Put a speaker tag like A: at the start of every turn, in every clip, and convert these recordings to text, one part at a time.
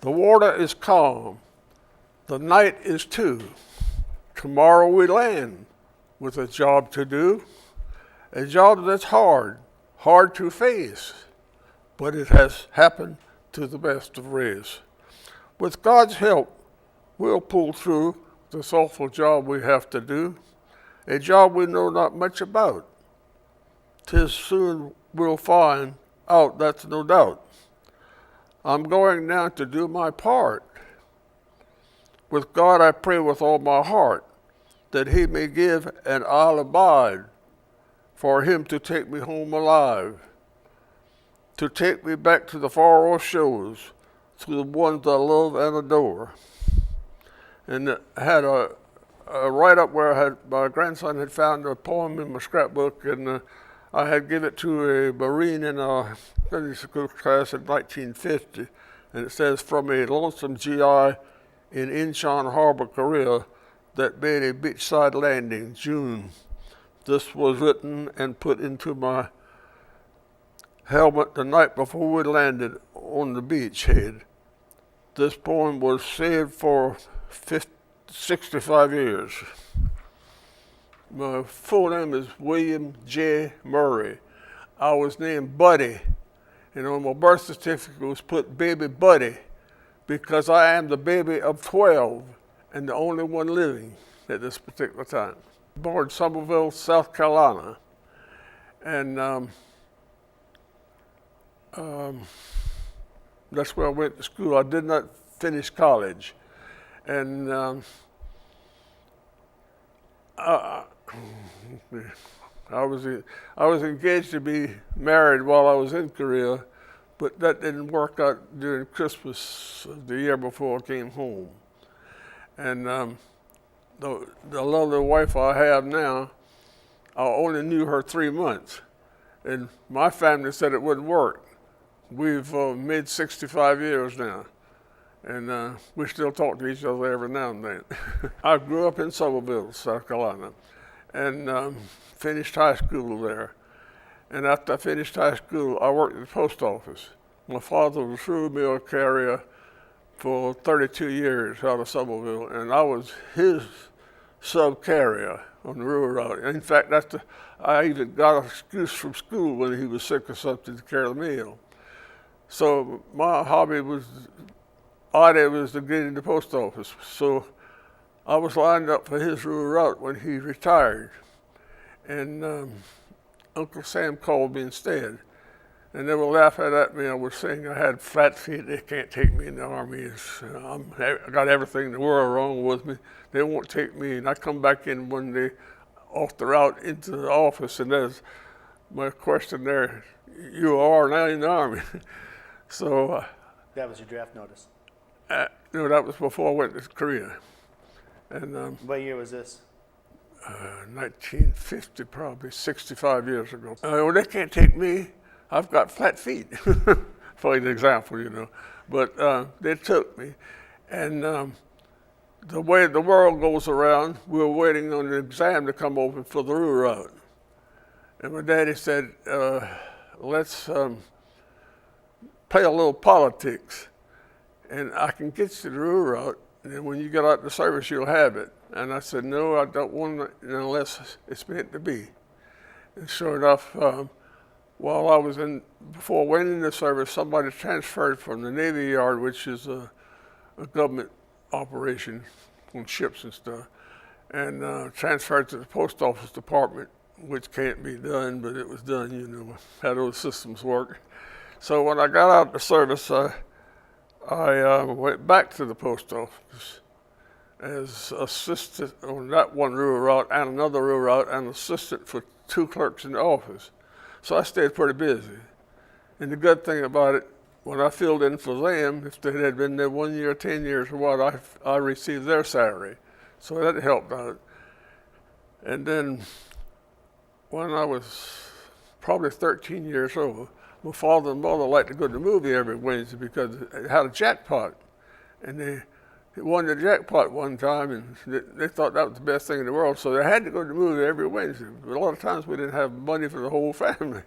A: The water is calm. The night is too. Tomorrow we land with a job to do, a job that's hard to face, but it has happened to the best of race. With God's help, we'll pull through this awful job we have to do, a job we know not much about. 'Tis soon we'll find out, that's no doubt. I'm going now to do my part. With God I pray with all my heart that he may give and I'll abide for him to take me home alive, to take me back to the far off shores, to the ones I love and adore. And I had a write-up where my grandson had found a poem in my scrapbook, and I had given it to a Marine in a Sunday school class in 1950, and it says, from a lonesome GI in Incheon Harbor, Korea, that made a beachside landing, June. This was written and put into my helmet the night before we landed on the beachhead. This poem was saved for 65 years. My full name is William J. Murray. I was named Buddy, and on my birth certificate was put Baby Buddy, because I am the baby of 12 and the only one living at this particular time. Born in Summerville, South Carolina, and that's where I went to school. I did not finish college, and I was engaged to be married while I was in Korea, but that didn't work out during Christmas of the year before I came home. And the lovely wife I have now, I only knew her 3 months, and my family said it wouldn't work. We've made 65 years now, and we still talk to each other every now and then. I grew up in Summerville, South Carolina, and finished high school there. And after I finished high school, I worked at the post office. My father was a fruit mail carrier for 32 years out of Summerville, and I was his sub-carrier on the rural route. In fact, I even got an excuse from school when he was sick or something to carry the mail. So my hobby was to get in the post office. So I was lined up for his rural route when he retired. And Uncle Sam called me instead. And they were laughing at me. I was saying I had flat feet. They can't take me in the Army. I got everything in the world wrong with me. They won't take me. And I come back in one day off the route into the office, and there's my question there, you are now in the Army. So
B: that was your draft notice.
A: No, that was before I went to Korea. And
B: what year was this?
A: 1950, probably 65 years ago. Well, they can't take me. I've got flat feet, for an example, you know. But they took me. And the way the world goes around, we were waiting on the exam to come open for the rural route. And my daddy said, let's play a little politics, and I can get you the rural route, and then when you get out the service, you'll have it. And I said, no, I don't want it unless it's meant to be. And sure enough, while I was before I went into service, somebody transferred from the Navy Yard, which is a government operation on ships and stuff, and transferred to the post office department, which can't be done, but it was done, you know, how those systems work. So when I got out of the service, I went back to the post office as assistant on that one rural route and another rural route, and assistant for 2 clerks in the office. So I stayed pretty busy. And the good thing about it, when I filled in for them, if they had been there 1 year, 10 years or what, I received their salary. So that helped out. And then when I was probably 13 years old, my father and mother liked to go to the movie every Wednesday because it had a jackpot. And they won the jackpot one time, and they thought that was the best thing in the world, so they had to go to the movie every Wednesday. But a lot of times we didn't have money for the whole family.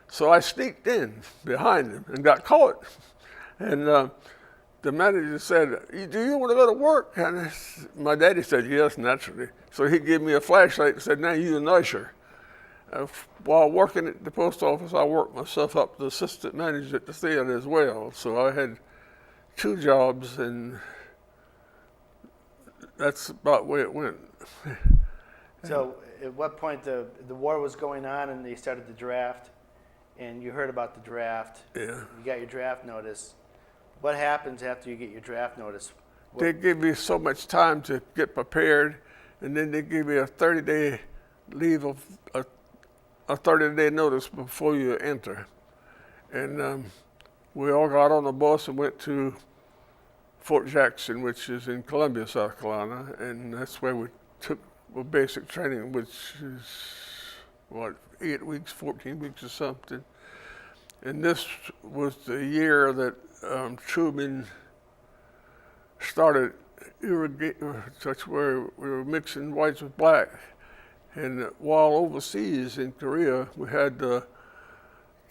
A: So I sneaked in behind them and got caught. And the manager said, "Do you want to go to work?" And my daddy said, "Yes, naturally." So he gave me a flashlight and said, "Now you're an usher." While working at the post office, I worked myself up to assistant manager at the theater as well. So I had 2 jobs, and that's about the way it went.
B: So at what point the war was going on and they started the draft, and you heard about the draft?
A: Yeah.
B: You got your draft notice. What happens after you get your draft notice?
A: They give you so much time to get prepared, and then they give you a 30-day leave of a 30-day notice before you enter. And we all got on the bus and went to Fort Jackson, which is in Columbia, South Carolina, and that's where we took basic training, which is, 8 weeks, 14 weeks or something. And this was the year that Truman started irrigating, such where we were mixing whites with black. And while overseas in Korea, we had the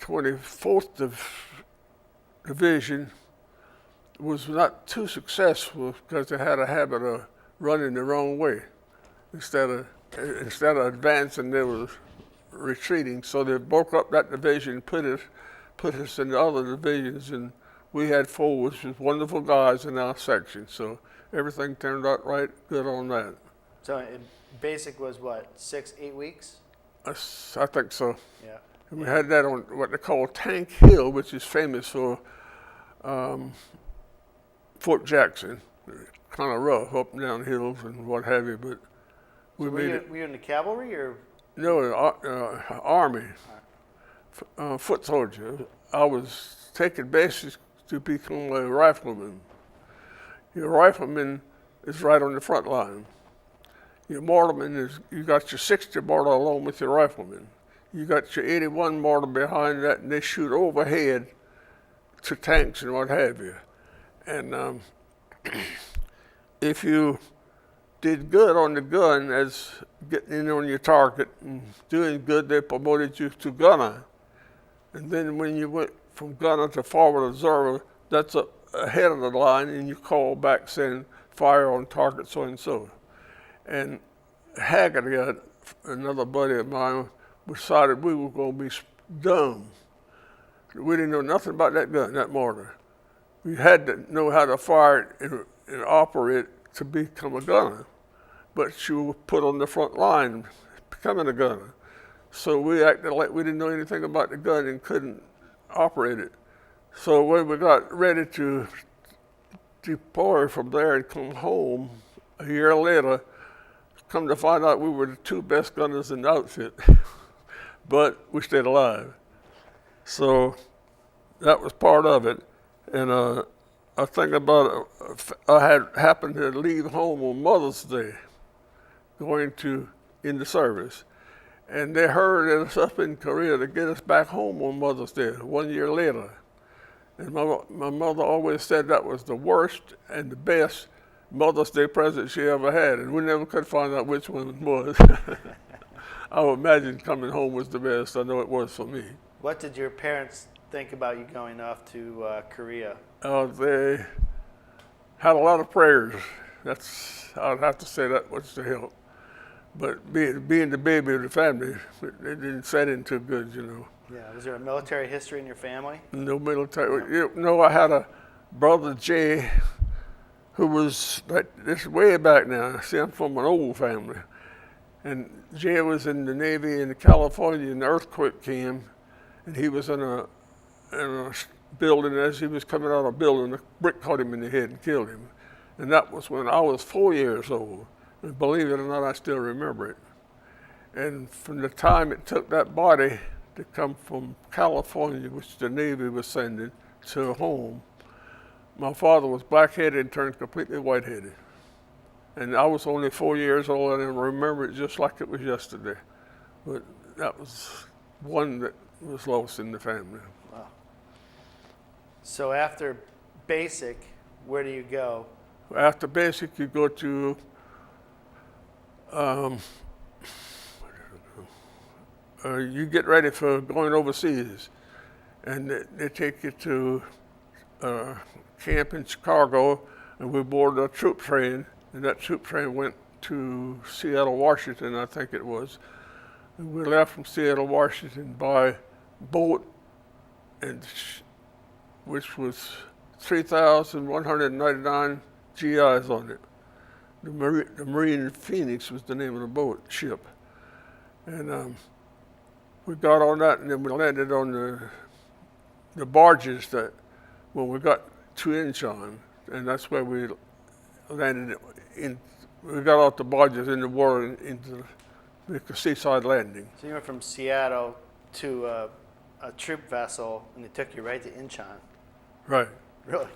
A: 24th Division was not too successful because they had a habit of running the wrong way. Instead of advancing, they were retreating. So they broke up that division, put us in the other divisions, and we had 4, which was wonderful guys in our section. So everything turned out right good on that.
B: So basic was what, 6, 8 weeks?
A: I think so.
B: Yeah.
A: And we had that on what they call Tank Hill, which is famous for Fort Jackson. Kind of rough, up and down hills and what have you, but we
B: So
A: made it.
B: were you in the cavalry or?
A: No, Army, foot soldier. I was taking basics to become a rifleman. Your rifleman is right on the front line. Your mortarman is, you got your 60 mortar along with your rifleman. You got your 81 mortar behind that, and they shoot overhead to tanks and what have you. And if you did good on the gun as getting in on your target and doing good, they promoted you to gunner. And then when you went from gunner to forward observer, that's up ahead of the line, and you call back saying, "Fire on target so and so." And Haggerty, another buddy of mine, decided we were going to be dumb. We didn't know nothing about that gun, that mortar. We had to know how to fire it and operate to become a gunner. But you were put on the front line becoming a gunner. So we acted like we didn't know anything about the gun and couldn't operate it. So when we got ready to deploy from there and come home a year later, come to find out we were the 2 best gunners in the outfit, but we stayed alive. So that was part of it. And I think about it, I had happened to leave home on Mother's Day, going in the service. And they hurried us up in Korea to get us back home on Mother's Day 1 year later. And my mother always said that was the worst and the best Mother's Day present she ever had, and we never could find out which one was. I would imagine coming home was the best. I know it was for me.
B: What did your parents think about you going off to Korea?
A: They had a lot of prayers. I'd have to say that was to help. But being the baby of the family, it didn't set in too good, you know.
B: Yeah. Was there a military history in your family?
A: No military. No, I had a brother, Jay, who was, this is way back now. See, I'm from an old family. And Jay was in the Navy in California, and the earthquake came, and he was in a building. As he was coming out of a building, a brick caught him in the head and killed him. And that was when I was 4 years old. And believe it or not, I still remember it. And from the time it took that body to come from California, which the Navy was sending, to home, my father was black-headed and turned completely white-headed. And I was only 4 years old, and I remember it just like it was yesterday. But that was one that was lost in the family.
B: Wow. So after basic, where do you go?
A: After basic, you go to you get ready for going overseas, and they take you to camp in Chicago, and we boarded a troop train, and that troop train went to Seattle, Washington, I think it was. And we left from Seattle, Washington by boat, and which was 3,199 GIs on it. The Marine Phoenix was the name of the boat ship, and we got on that, and then we landed on the barges that when we got to Incheon, and that's where we landed in. We got off the barges in the water into the seaside landing.
B: So you went from Seattle to a troop vessel, and they took you right to Incheon.
A: Right.
B: Really?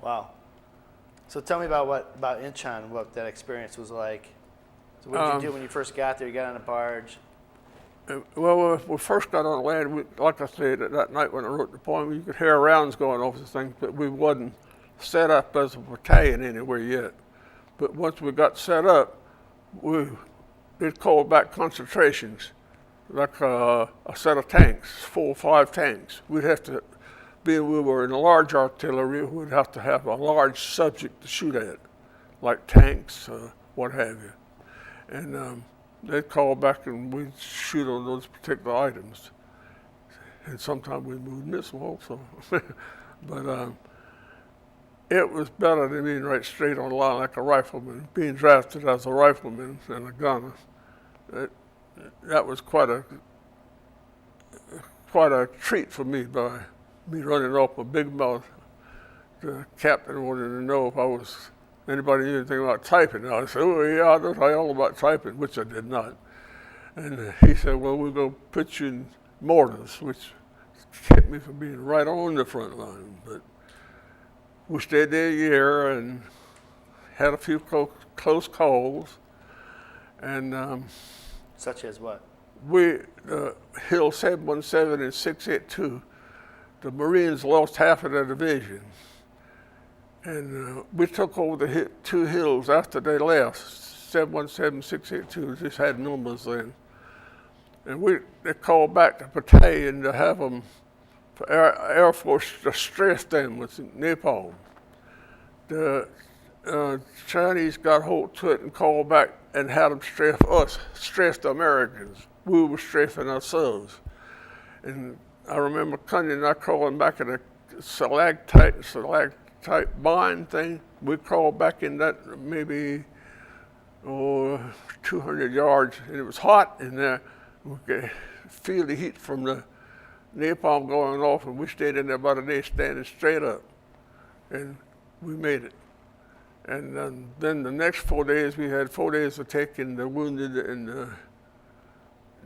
B: Wow. So tell me about Incheon, what that experience was like. So what did you do when you first got there? You got on a barge.
A: Well, when we first got on land, like I said, that night when I wrote the poem, you could hear rounds going off the thing, but we wasn't set up as a battalion anywhere yet. But once we got set up, they'd call back concentrations, like a set of tanks, 4 or 5 tanks. We'd have to, being we were in large artillery, we'd have to have a large subject to shoot at, like tanks, what have you. And they'd call back and we'd shoot on those particular items. And sometimes we'd move missile also. But it was better than being right straight on the line like a rifleman. Being drafted as a rifleman and a gunner, that was quite a treat for me by me running off a big mouth. The captain wanted to know if anybody knew anything about typing. And I said, oh yeah, I know all about typing, which I did not. And he said, well, we're going to put you in mortars, which kept me from being right on the front line. But we stayed there a year and had a few close calls. And
B: such as what?
A: Hill 717 and 682, the Marines lost half of their division. And we took over the 2 hills after they left. 717, 682 just had numbers then. And they called back the battalion to have them, for Air Force to stress them with napalm. The Chinese got hold to it and called back and had them stress the Americans. We were strafing ourselves. And I remember Cundy and I crawling back in a stalactite bind thing. We crawled back in that maybe 200 yards, and it was hot in there. We could feel the heat from the napalm going off, and we stayed in there about a day standing straight up, and we made it. And then the next 4 days, we had 4 days of taking the wounded and the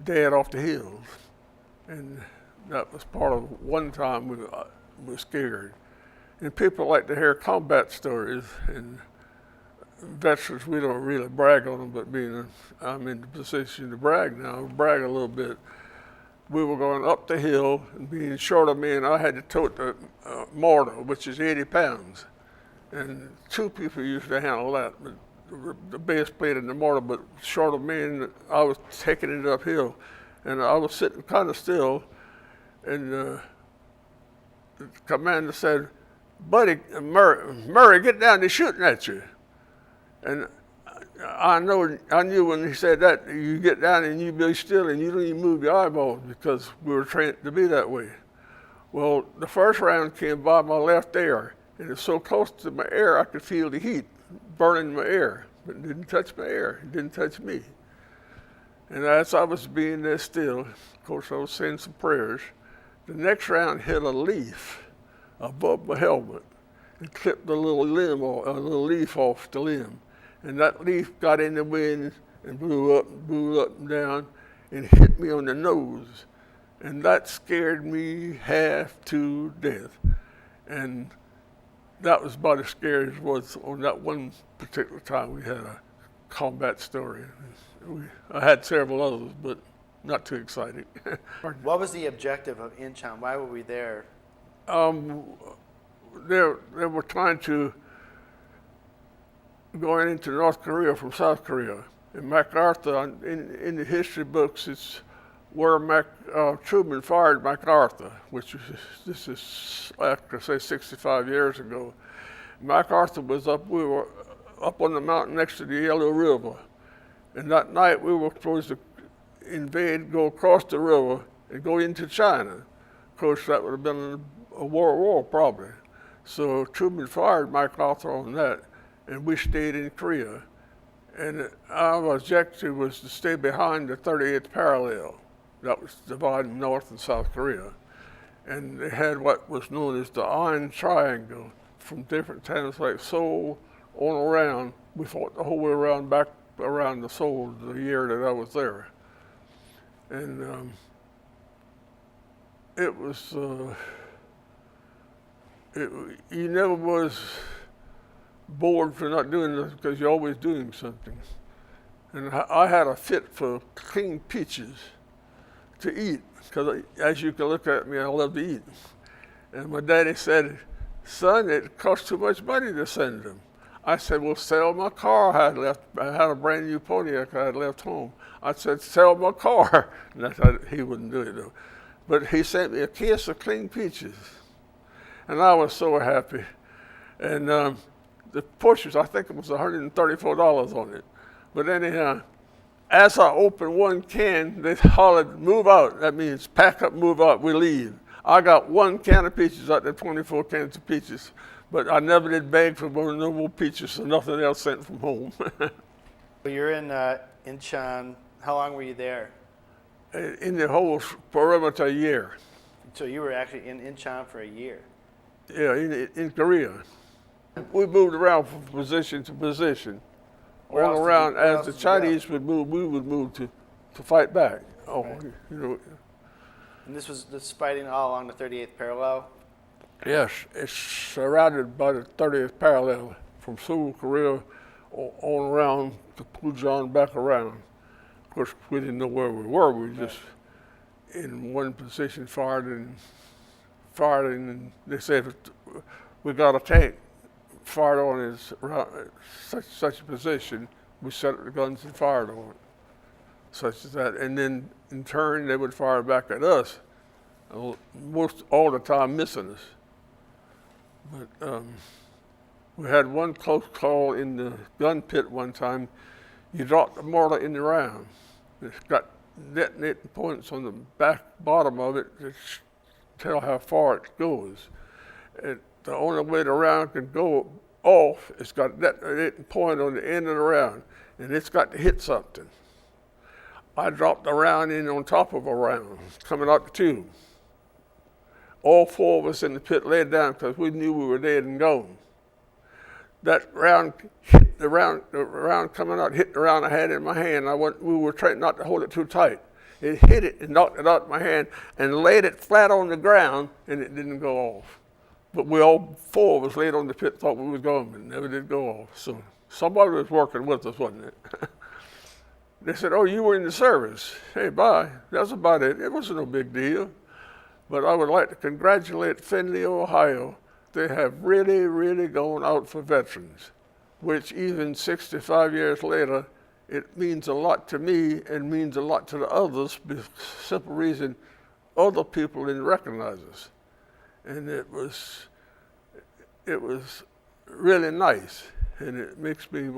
A: dead off the hills. And that was part of one time we were scared. And people like to hear combat stories, and veterans, we don't really brag on them, but I'm in the position to brag now, I'll brag a little bit. We were going up the hill, and being short of me, and I had to tote the mortar, which is 80 pounds. And 2 people usually handle that, but the base plate and the mortar, but short of me, and I was taking it uphill. And I was sitting kind of still, and the commander said, buddy, Murray, get down, they're shooting at you. And I knew when he said that, you get down and you be still and you don't even move your eyeballs, because we were trained to be that way. Well, the first round came by my left ear, and it was so close to my ear I could feel the heat burning my ear, but it didn't touch my ear, it didn't touch me. And as I was being there still, of course I was saying some prayers, the next round hit a leaf above my helmet and clipped a little leaf off the limb. And that leaf got in the wind and blew up and down and hit me on the nose. And that scared me half to death. And that was about as scary as it was on that one particular time we had a combat story. I had several others, but not too exciting.
B: What was the objective of Incheon? Why were we there?
A: They were trying to going into North Korea from South Korea. And MacArthur, in the history books, it's where Truman fired MacArthur, which this is, like I say, 65 years ago. MacArthur was we were up on the mountain next to the Yellow River. And that night we were supposed to invade, go across the river and go into China. Of course, that would have been a world war probably. So Truman fired MacArthur on that, and we stayed in Korea. And our objective was to stay behind the 38th parallel. That was dividing North and South Korea. And they had what was known as the Iron Triangle from different towns like Seoul on around. We fought the whole way around, back around the Seoul the year that I was there. And it was, you never was bored for not doing this because you're always doing something. And I had a fit for clean peaches to eat, because as you can look at me, I love to eat. And my daddy said, son, it costs too much money to send them. I said, well, sell my car I had left. I had a brand new Pontiac I had left home. I said, sell my car. And I thought he wouldn't do it though. But he sent me a case of clean peaches. And I was so happy. And the Porsches, I think it was $134 on it. But anyhow, as I opened one can, they hollered, move out. That means pack up, move out, we leave. I got one can of peaches out there, 24 cans of peaches. But I never did beg for no more peaches, so nothing else sent from home.
B: You're in Incheon. How long were you there?
A: In the whole perimeter a year.
B: So you were actually in Incheon for a year?
A: Yeah, in Korea. We moved around from position to position. All around, as the Chinese would move, we would move to fight back. Oh,
B: Right.
A: you know.
B: And this fighting all along the 38th parallel?
A: Yes, it's surrounded by the 30th parallel from Seoul, Korea, on around to Pujan, back around. Of course, we didn't know where we were. We were just in one position, firing, and they said, we got a tank fired on his such a position. We set up the guns and fired on it, such as that. And then in turn, they would fire back at us, most all the time missing us. But we had one close call in the gun pit one time. You dropped the mortar in the round. It's got detonating points on the bottom of it to tell how far it goes. The only way the round can go off, it's got a detonating point on the end of the round, and it's got to hit something. I dropped the round in on top of a round coming out the tube. All four of us in the pit laid down because we knew we were dead and gone. That round hit the round coming out hit the round I had in my hand. We were trying not to hold it too tight. It hit it and knocked it out of my hand and laid it flat on the ground, and it didn't go off. But we all four of us laid on the pit, thought we was going, but it never did go off. So somebody was working with us, wasn't it? They said, oh, you were in the service. Hey, bye. That's about it. It wasn't no big deal. But I would like to congratulate Findlay, Ohio. They have really, really gone out for veterans, which even 65 years later, it means a lot to me and means a lot to the others, for the simple reason other people didn't recognize us. And it was really nice, and it makes me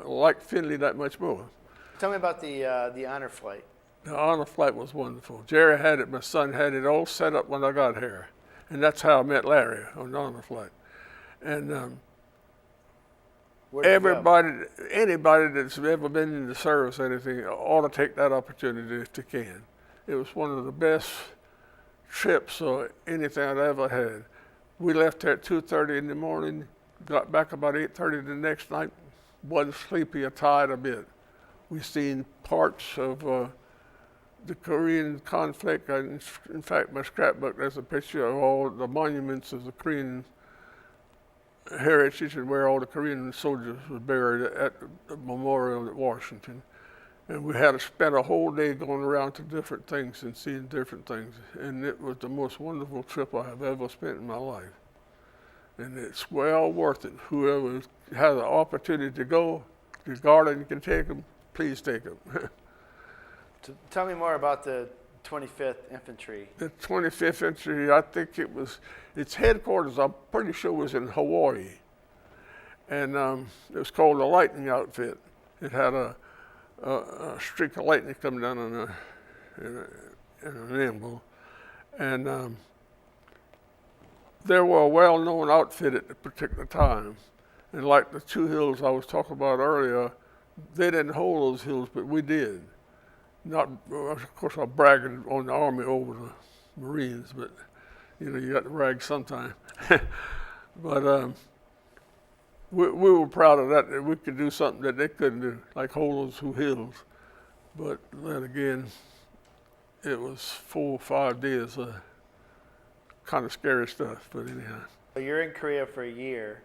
A: like Findlay that much more.
B: Tell me about the honor flight.
A: The honor flight was wonderful. Jerry had it, my son had it all set up when I got here. And that's how I met Larry on the honor flight. And anybody that's ever been in the service or anything ought to take that opportunity if they can. It was one of the best trips or anything I'd ever had. We left there at 2:30 in the morning, got back about 8:30 the next night, wasn't sleepy or tired a bit. We seen parts of the Korean conflict. In fact, my scrapbook, there's a picture of all the monuments of the Korean heritage and where all the Korean soldiers were buried at the memorial at Washington. And we had to spend a whole day going around to different things and seeing different things. And it was the most wonderful trip I have ever spent in my life. And it's well worth it. Whoever has the opportunity to go, the garden can take them, please take them.
B: Tell me more about 25th Infantry.
A: The 25th Infantry, I think its headquarters, I'm pretty sure, was in Hawaii. And it was called the Lightning Outfit. It had a streak of lightning coming down in an emblem. And they were a well-known outfit at the particular time. And like the 2 hills I was talking about earlier, they didn't hold those hills, but we did. Not, of course, I'm bragging on the Army over the Marines, but you got to brag sometime. But we were proud of that we could do something that they couldn't do, like hold those 2 hills. But then again, it was 4 or 5 days of kind of scary stuff. But anyhow.
B: So you're in Korea for a year.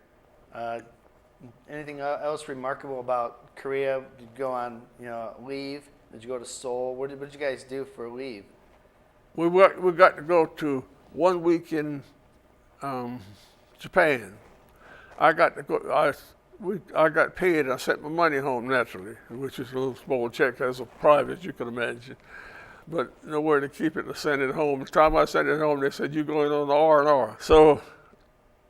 B: Anything else remarkable about Korea? Did you go on, leave? Did you go to Seoul? What did you guys do for leave?
A: We got to go to 1 week in Japan. I got to go. I got paid. I sent my money home naturally, which is a little small check as a private, you can imagine. But nowhere to keep it to send it home. The time I sent it home, they said, "You're going on the R&R." So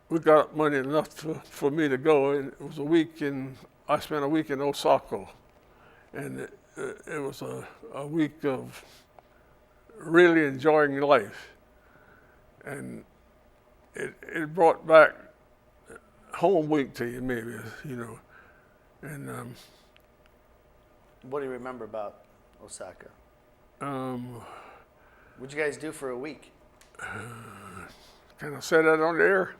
A: we got money enough for me to go, and it was a week I spent a week in Osaka, and it was a week of really enjoying life, and it brought back home week to you, maybe, and
B: what do you remember about Osaka? What'd you guys do for a week?
A: Can I say that on the air?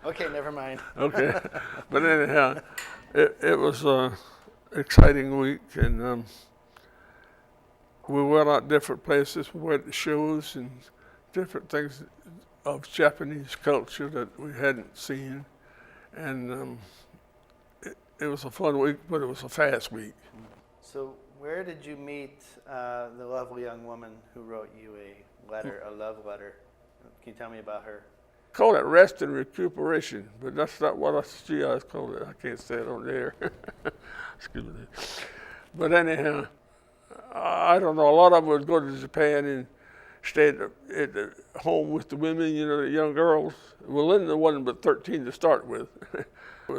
B: Okay, never mind.
A: Okay, but anyhow, it was an exciting week, and we went out different places. We went to shows and different things of Japanese culture that we hadn't seen, and it was a fun week, but it was a fast week.
B: So where did you meet the lovely young woman who wrote you a love letter? Can you tell me about her?
A: Call it rest and recuperation, but that's not what us GIs call it. I can't say it on the air. Excuse me. But anyhow, I don't know. A lot of them would go to Japan and stay at home with the women, the young girls. Well, Linda wasn't but 13 to start with. It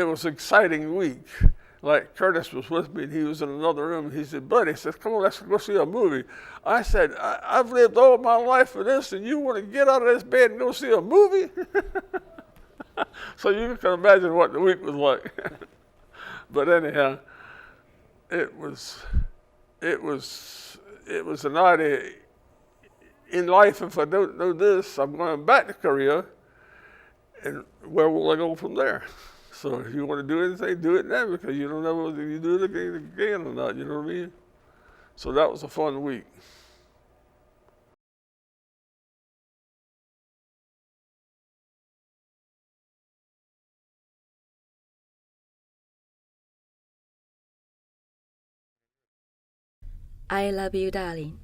A: was an exciting week. Like Curtis was with me, and he was in another room. And he said, "Buddy," says, "come on, let's go see a movie." I said, "I've lived all my life for this, and you want to get out of this bed and go see a movie?" So you can imagine what the week was like. But anyhow, it was an idea in life. If I don't do this, I'm going back to Korea, and where will I go from there? So if you want to do anything, do it now, because you don't know whether you do it again or not, you know what I mean? So that was a fun week.
C: I love you, darling.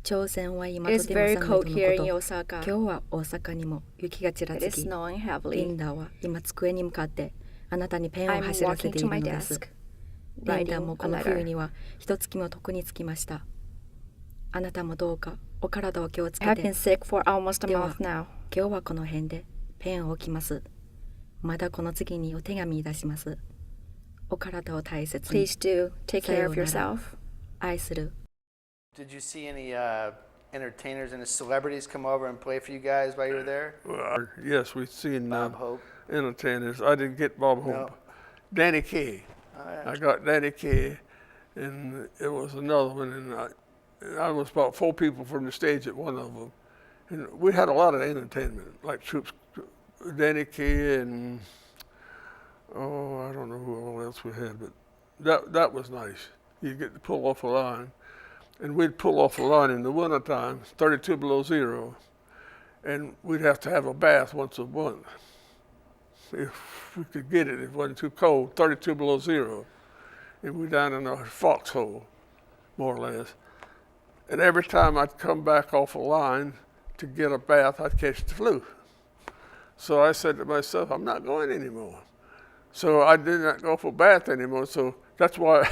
C: 朝鮮は今と
D: It's
C: ても
D: very
C: 寒い
D: cold
C: と
D: here
C: の
D: in
C: こと。
D: Osaka.
C: 今日は大阪にも雪がちら
D: It
C: つ
D: is
C: き、
D: snowing
C: リ
D: heavily.
C: ンダは今机に向かってあなたにペンを
D: I'm
C: 走らせ
D: walking
C: てい
D: to
C: る
D: my
C: のです。
D: desk,
C: リンダ
D: writing
C: も
D: a
C: この冬
D: letter.
C: には一月も床につきました。あなたもどうかお体を気をつ
D: I
C: け
D: have
C: て。
D: been sick for almost a
C: では
D: month now.
C: 今日はこの辺でペンを置きます。まだこの次にお手紙出します。お体を大切に。
D: Please do take care of
C: さようなら。
D: yourself.
C: 愛する。
B: Did you see any entertainers and celebrities come over and play for you guys while you were there?
A: Yes, we've seen
B: Bob Hope.
A: entertainers. I didn't get Bob Hope.
B: No.
A: Danny Kaye.
B: Oh, yeah.
A: I got Danny Kaye, and it was another one, and I was about 4 people from the stage at one of them. And we had a lot of entertainment, like troops, Danny Kaye, and I don't know who all else we had, but that was nice. You get to pull off a line. And we'd pull off a line in the wintertime, 32 below zero, and we'd have to have a bath once a month. If we could get it, if it wasn't too cold, 32 below zero. And we're down in a foxhole, more or less. And every time I'd come back off a line to get a bath, I'd catch the flu. So I said to myself, I'm not going anymore. So I did not go for a bath anymore, so that's why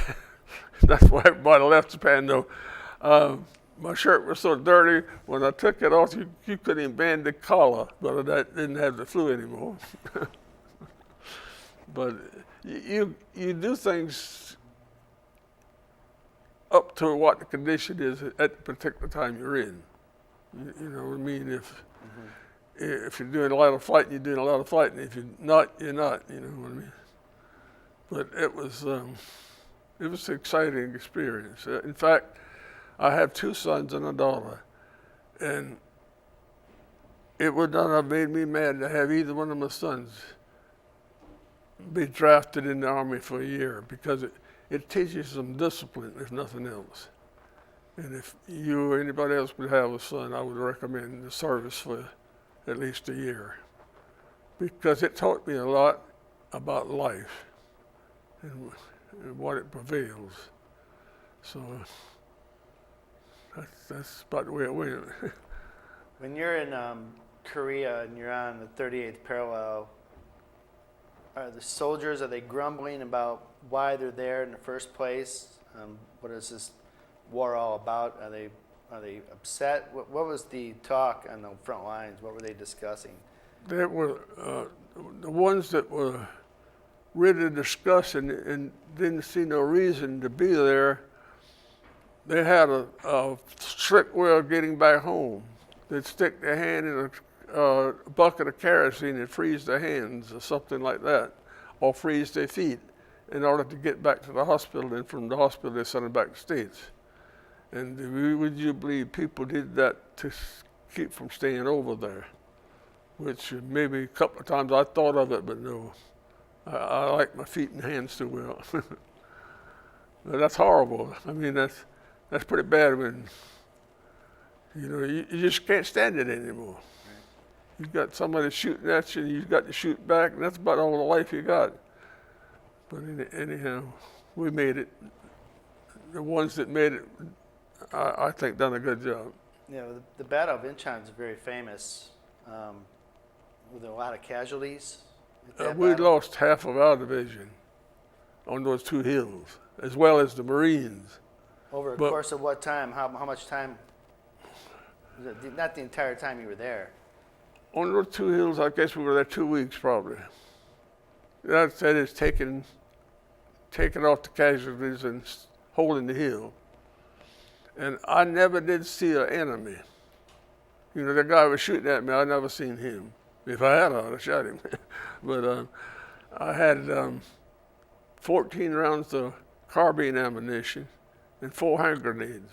A: That's why everybody left Japan, though. My shirt was so dirty, when I took it off, you couldn't even bend the collar, but I didn't have the flu anymore. But you do things up to what the condition is at the particular time you're in. You know what I mean? If you're doing a lot of fighting, you're doing a lot of fighting. If you're not, you're not. You know what I mean? But it was an exciting experience. In fact, I have 2 sons and a daughter, and it would not have made me mad to have either one of my sons be drafted in the Army for a year, because it teaches them discipline, if nothing else. And if you or anybody else would have a son, I would recommend the service for at least a year, because it taught me a lot about life and what it prevails. So that's about the way it went.
B: When you're in Korea and you're on the 38th parallel, are the soldiers, are they grumbling about why they're there in the first place? What is this war all about? Are they upset? What was the talk on the front lines? What were they discussing?
A: There were the ones that were really discussing and didn't see no reason to be there. They had a strict way of getting back home. They'd stick their hand in a bucket of kerosene and freeze their hands or something like that, or freeze their feet in order to get back to the hospital. And from the hospital, they sent them back to the States. And would you believe people did that to keep from staying over there? Which maybe a couple of times I thought of it, but no. I like my feet and hands too well. But that's horrible. I mean, that's pretty bad when, you just can't stand it anymore. You've got somebody shooting at you, and you've got to shoot back, and that's about all the life you got. But anyhow, we made it. The ones that made it, I think, done a good job.
B: The Battle of Incheon is very famous. Were there a lot of casualties?
A: We lost half of our division on those 2 hills, as well as the Marines.
B: Over a course of what time? How much time? Not the entire time you were there.
A: On those 2 hills, I guess we were there 2 weeks probably. That is taking off the casualties and holding the hill. And I never did see an enemy. The guy was shooting at me, I never seen him. If I had, I'd have shot him. But I had 14 rounds of carbine ammunition and 4 hand grenades.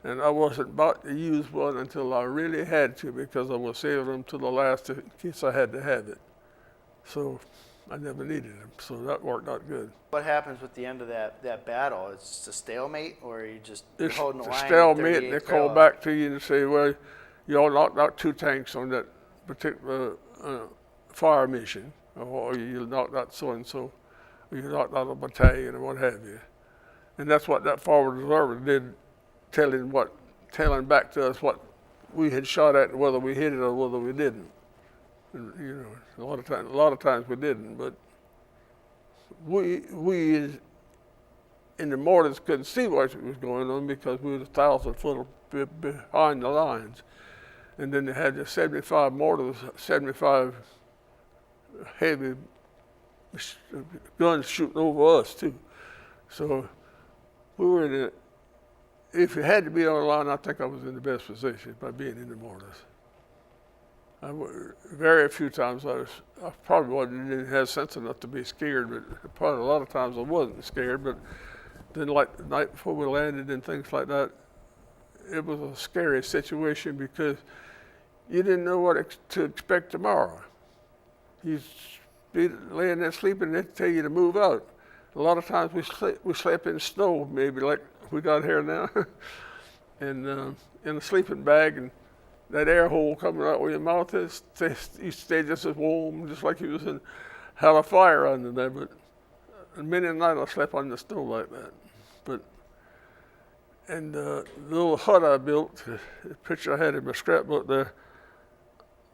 A: And I wasn't about to use one until I really had to, because I was saving them to the last in case I had to have it. So I never needed them, so that worked out good.
B: What happens with the end of that battle? It's just a stalemate, or you're holding the line?
A: It's a stalemate, and they call back to you and say, well, you all knocked out 2 tanks on that particular fire mission, or you knocked out so-and-so, or you knocked out a battalion, or what have you. And that's what that forward observer did, telling back to us what we had shot at, whether we hit it or whether we didn't. And, a lot of times we didn't, but we in the mortars couldn't see what was going on because we were 1,000 foot behind the lines. And then they had the 75 mortars, 75 heavy guns shooting over us too. So we were in it. If it had to be on the line, I think I was in the best position by being in the mortars. Very few times I probably didn't have sense enough to be scared, but probably a lot of times I wasn't scared. But then, like the night before we landed and things like that, it was a scary situation because you didn't know what to expect tomorrow. You'd be laying there sleeping, and they'd tell you to move out. A lot of times we slept in snow, maybe like we got here now, and in a sleeping bag, and that air hole coming out where your mouth is, you stay just as warm, just like you was in hell of fire under there. But many a night I slept on the snow like that. And the little hut I built, the picture I had in my scrapbook there,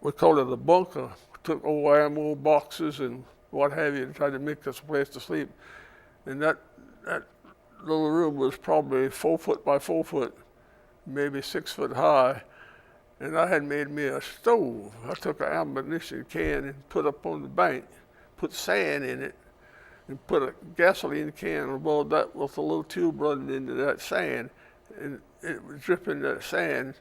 A: we called it a bunker. We took old ammo boxes and what have you and tried to make us a place to sleep. And that little room was probably 4 foot by 4 foot, maybe 6 foot high, and I had made me a stove. I took an ammunition can and put up on the bank, put sand in it, and put a gasoline can above that with a little tube running into that sand, and it was dripping that sand.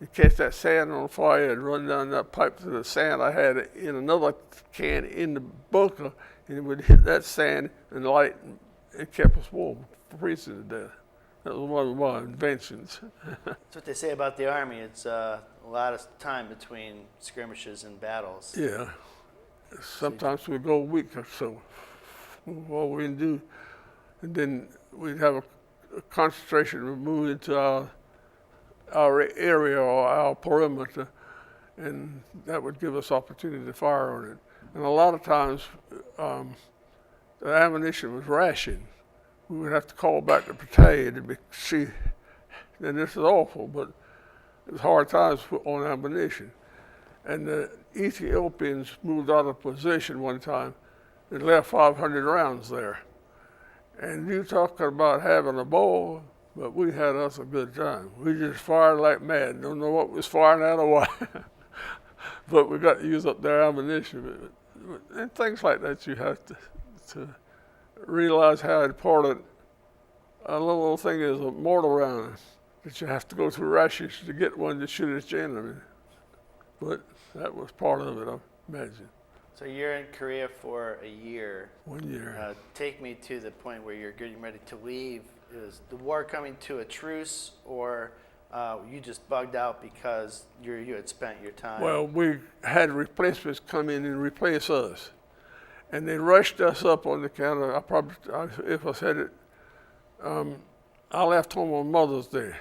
A: You catch that sand on fire and run down that pipe to the sand I had in another can in the bunker, and it would hit that sand and light, and it kept us warm, freezing to death. That was one of my inventions.
B: That's what they say about the Army. It's a lot of time between skirmishes and battles.
A: Yeah. Sometimes we'd go a week or so, what we can do, and then we'd have a concentration. We'd move into our area or our perimeter, and that would give us opportunity to fire on it. And a lot of times, the ammunition was rationed. We would have to call back the battalion and see, and this is awful, but it was hard times on ammunition. And the Ethiopians moved out of position one time and left 500 rounds there. And you talking about having a ball, but we had us a good time. We just fired like mad. Don't know what was firing at or why. But we got to use up their ammunition. And things like that, you have to realize how important a little thing is, a mortar round, that you have to go through rations to get one to shoot at your enemy. But that was part of it, I imagine.
B: So you're in Korea for a year.
A: 1 year.
B: Take me to the point where you're getting ready to leave. Is the war coming to a truce, or you just bugged out because you had spent your time?
A: Well, we had replacements come in and replace us. And they rushed us up on the counter. If I said it, I left home on Mother's Day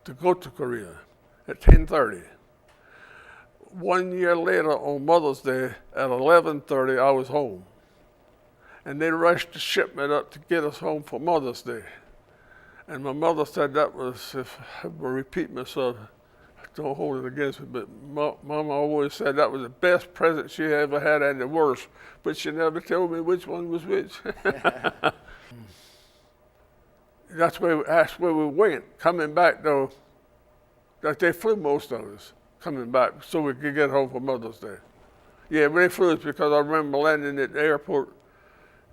A: to go to Korea at 10:30. 1 year later, on Mother's Day at 11:30, I was home. And they rushed the shipment up to get us home for Mother's Day. And my mother said that was, if I will repeat myself, don't hold it against me, but Mama always said that was the best present she ever had and the worst, but she never told me which one was which. That's where we went. Coming back, though, that they flew most of us coming back so we could get home for Mother's Day. Yeah, but they flew us because I remember landing at the airport,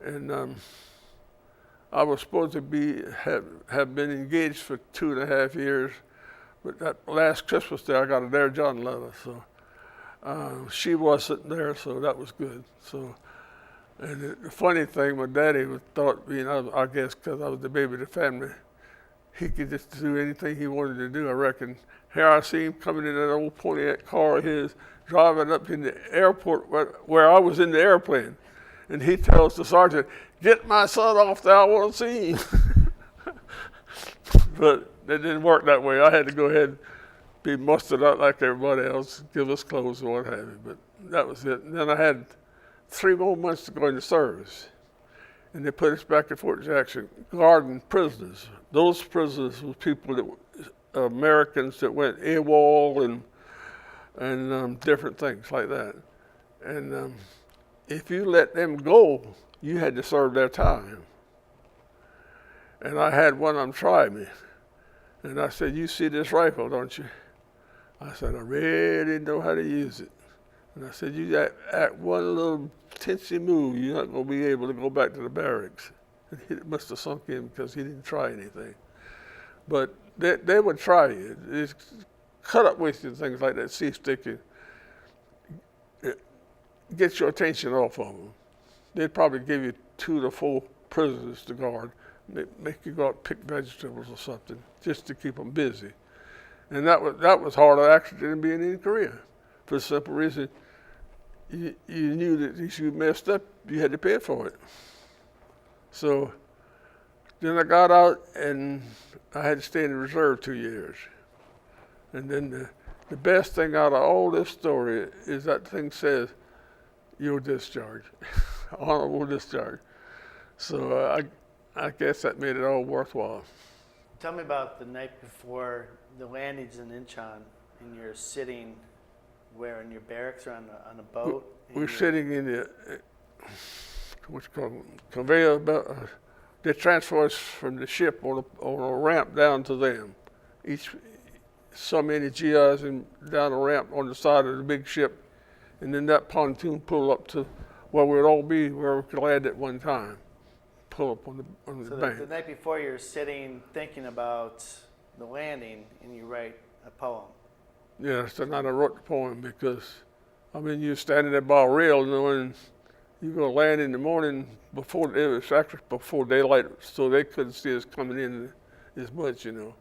A: and I was supposed to have been engaged for 2.5 years, but that last Christmas Day I got a Dear John letter, so she wasn't there, so that was good. So, and the funny thing, my daddy thought, I guess because I was the baby of the family, he could just do anything he wanted to do, I reckon. Here I see him coming in that old Pontiac car of his, driving up in the airport where I was in the airplane. And he tells the sergeant, "Get my son off there, I want to see him." But it didn't work that way. I had to go ahead and be mustered out like everybody else, give us clothes and what have you. But that was it. And then I had 3 more months to go into service. And they put us back at Fort Jackson, guarding prisoners. Those prisoners were people that Americans that went AWOL and different things like that. And if you let them go, you had to serve their time. And I had one of them try me. And I said, "You see this rifle, don't you?" I said, "I really didn't know how to use it." And I said, "You act one little tinsy move, you're not going to be able to go back to the barracks." And he must have sunk in because he didn't try anything. But they would try you. It's cut up with you and things like that, see if they could get your attention off of them. They'd probably give you 2 to 4 prisoners to guard. Make you go out and pick vegetables or something just to keep them busy. And that was harder actually than being in Korea, for the simple reason you knew that if you messed up, you had to pay for it. So then I got out and I had to stay in the reserve 2 years. And then the best thing out of all this story is that thing says, "Your discharge," honorable discharge. So I guess that made it all worthwhile.
B: Tell me about the night before the landings in Incheon, and you're sitting where, in your barracks or on a boat?
A: We're sitting in the what's called conveyor belt, they transfer us from the ship on a ramp down to them. Each so many GIs and down a ramp on the side of the big ship, and then that pontoon pull up to where we'd all be, where we could land at one time. Pull up on the
B: So
A: bank.
B: the night before, you're sitting thinking about the landing, and you write a poem.
A: Yeah, so night I wrote the poem because, I mean, you're standing there by a rail knowing you're going to land in the morning before, it was actually before daylight, so they couldn't see us coming in as much, you know.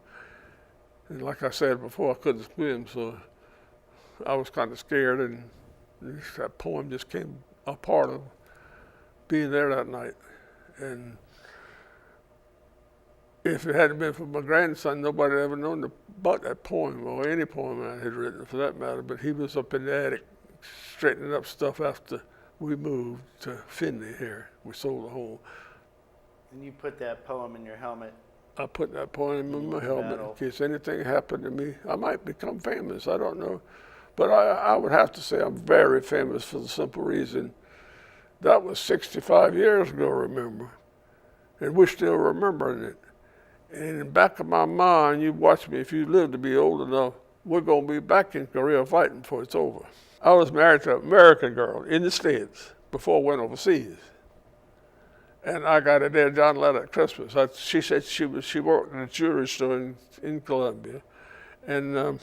A: And like I said before, I couldn't swim, so I was kind of scared, and that poem just came a part of being there that night. And if it hadn't been for my grandson, nobody had ever known about that poem or any poem I had written for that matter. But he was up in the attic straightening up stuff after we moved to Finley here. We sold the home.
B: And you put that poem in your helmet.
A: I put that poem in my helmet
B: Battle.
A: in case anything happened to me. I might become famous, I don't know. But I would have to say I'm very famous for the simple reason that was 65 years ago, remember? And we're still remembering it. And in the back of my mind, you watch me, if you live to be old enough, we're going to be back in Korea fighting before it's over. I was married to an American girl in the States before I went overseas. And I got a dear John letter at Christmas. She said she worked in a jewelry store in Columbia. And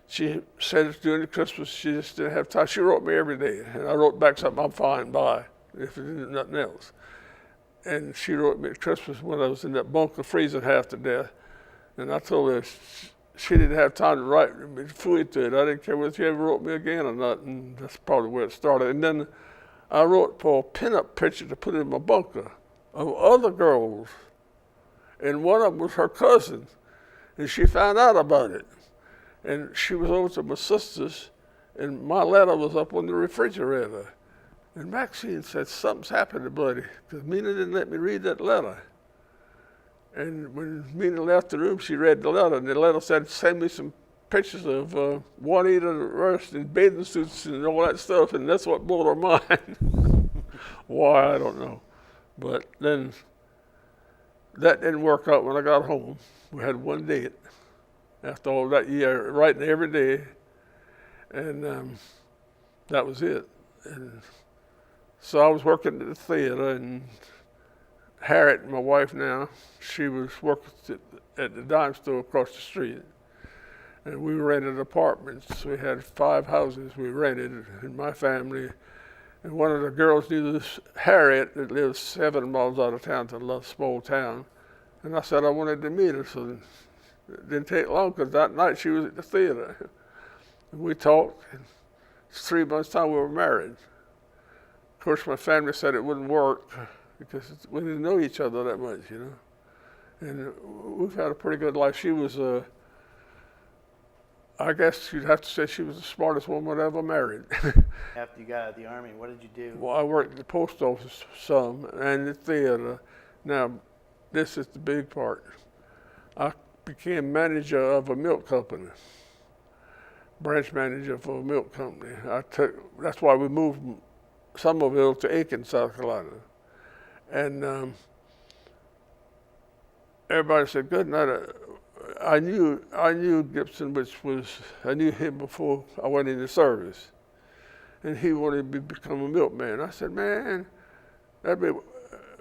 A: she said during the Christmas she just didn't have time. She wrote me every day. And I wrote back something I'm fine by, if it isn't nothing else. And she wrote me at Christmas when I was in that bunker freezing half to death. And I told her she didn't have time to write me fluid to it. I didn't care whether she ever wrote me again or not. And that's probably where it started. And then I wrote for a pinup picture to put in my bunker of other girls, and one of them was her cousin, and she found out about it, and she was over to my sister's, and my letter was up on the refrigerator, and Maxine said, something's happened to Buddy, because Mina didn't let me read that letter. And when Mina left the room, she read the letter, and the letter said, send me some pictures of Juanita Rust in bathing suits and all that stuff, and that's what blew her mind. Why, I don't know. But then that didn't work out when I got home. We had one date after all that year, writing every day, and that was it. And so I was working at the theater, and Harriet, my wife now, she was working at the dime store across the street. And we rented apartments. We had 5 houses we rented in my family. And one of the girls knew this Harriet that lives 7 miles out of town to a small town. And I said I wanted to meet her, so it didn't take long because that night she was at the theater. And we talked, and 3 months' time we were married. Of course, my family said it wouldn't work because we didn't know each other that much, you know. And we've had a pretty good life. She was I guess you'd have to say she was the smartest woman I ever married.
B: After you got out of the Army, what did you do?
A: Well, I worked at the post office some and the theater. Now, this is the big part. I became manager of a milk company, branch manager for a milk company. That's why we moved from Somerville to Aiken, South Carolina. And everybody said, good night. I knew Gibson, I knew him before I went into service. And he wanted me to become a milkman. I said, man,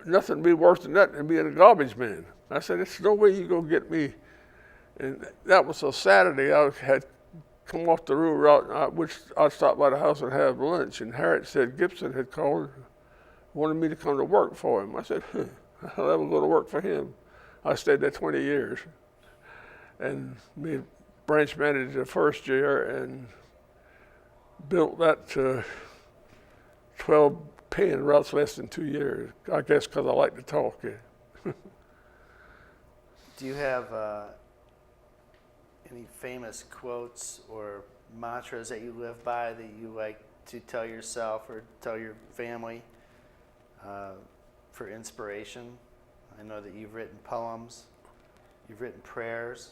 A: nothing be worse than that than being a garbage man. I said, there's no way you're gonna get me. And that was a Saturday. I had come off the rural route, which I'd stop by the house and have lunch. And Harriet said Gibson had called, wanted me to come to work for him. I said, I'll never go to work for him. I stayed there 20 years. And made branch manager the first year and built that to 12 paying routes less than 2 years. I guess because I like to talk. Yeah.
B: Do you have any famous quotes or mantras that you live by that you like to tell yourself or tell your family for inspiration? I know that you've written poems, you've written prayers.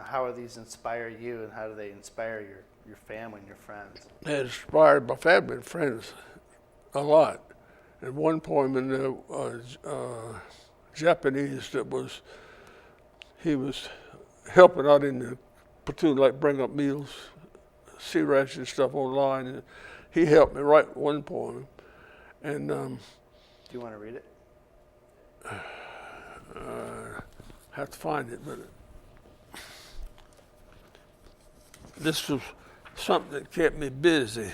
B: How do these inspire you, and how do they inspire your family and your friends?
A: It inspired my family and friends a lot. And one poem in there, Japanese, he was helping out in the platoon, like bring up meals, sea ration stuff online, and he helped me write one poem. And
B: Do you want to read it?
A: have to find it, but this was something that kept me busy,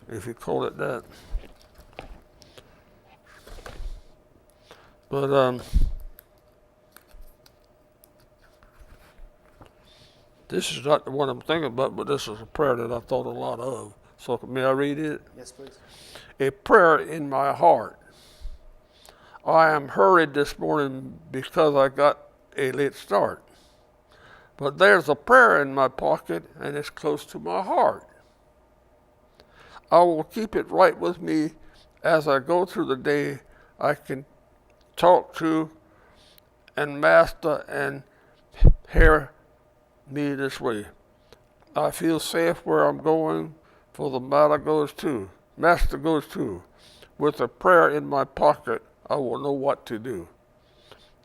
A: if you call it that. But this is not the one I'm thinking about, but this is a prayer that I thought a lot of. So may I read it?
B: Yes, please.
A: A prayer in my heart. I am hurried this morning because I got a late start. But there's a prayer in my pocket and it's close to my heart. I will keep it right with me as I go through the day. I can talk to and master and hear me this way. I feel safe where I'm going, for the master goes too. With a prayer in my pocket, I will know what to do.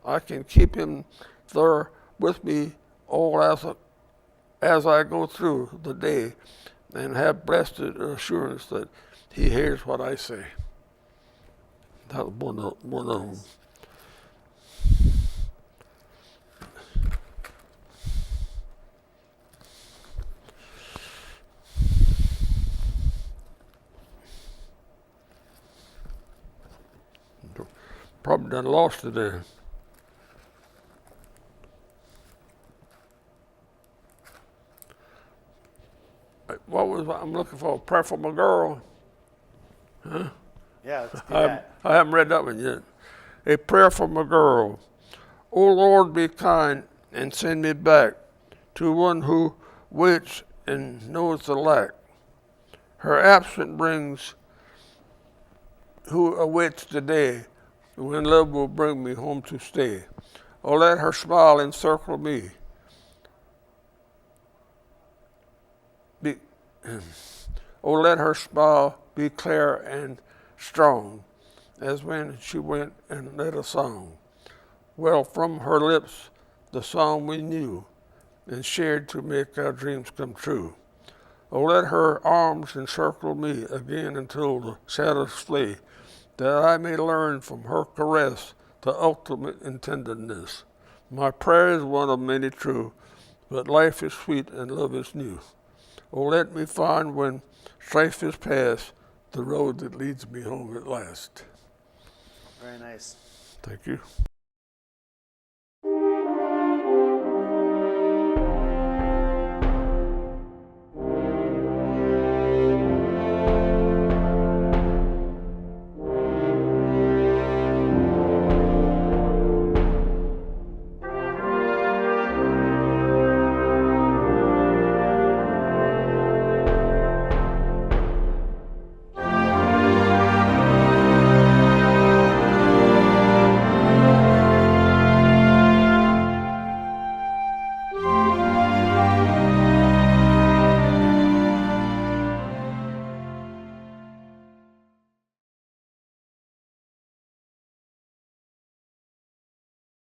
A: I can keep him there with me all as I go through the day and have blessed assurance that he hears what I say. That was one of them. Probably done lost it there. What was I'm looking for? A prayer for my girl. Huh?
B: Yeah, let's do that.
A: I haven't read that one yet. A prayer for my girl. O Lord, be kind and send me back to one who waits and knows the lack. Her absence brings who awaits the day when love will bring me home to stay. Oh, let her smile encircle me. Oh, let her smile be clear and strong, as when she went and led a song. Well, from her lips the song we knew and shared to make our dreams come true. Oh, let her arms encircle me again until the shadows flee, that I may learn from her caress the ultimate intendedness. My prayer is one of many true, but life is sweet and love is new. Oh, let me find when strife is past the road that leads me home at last.
B: Very nice.
A: Thank you.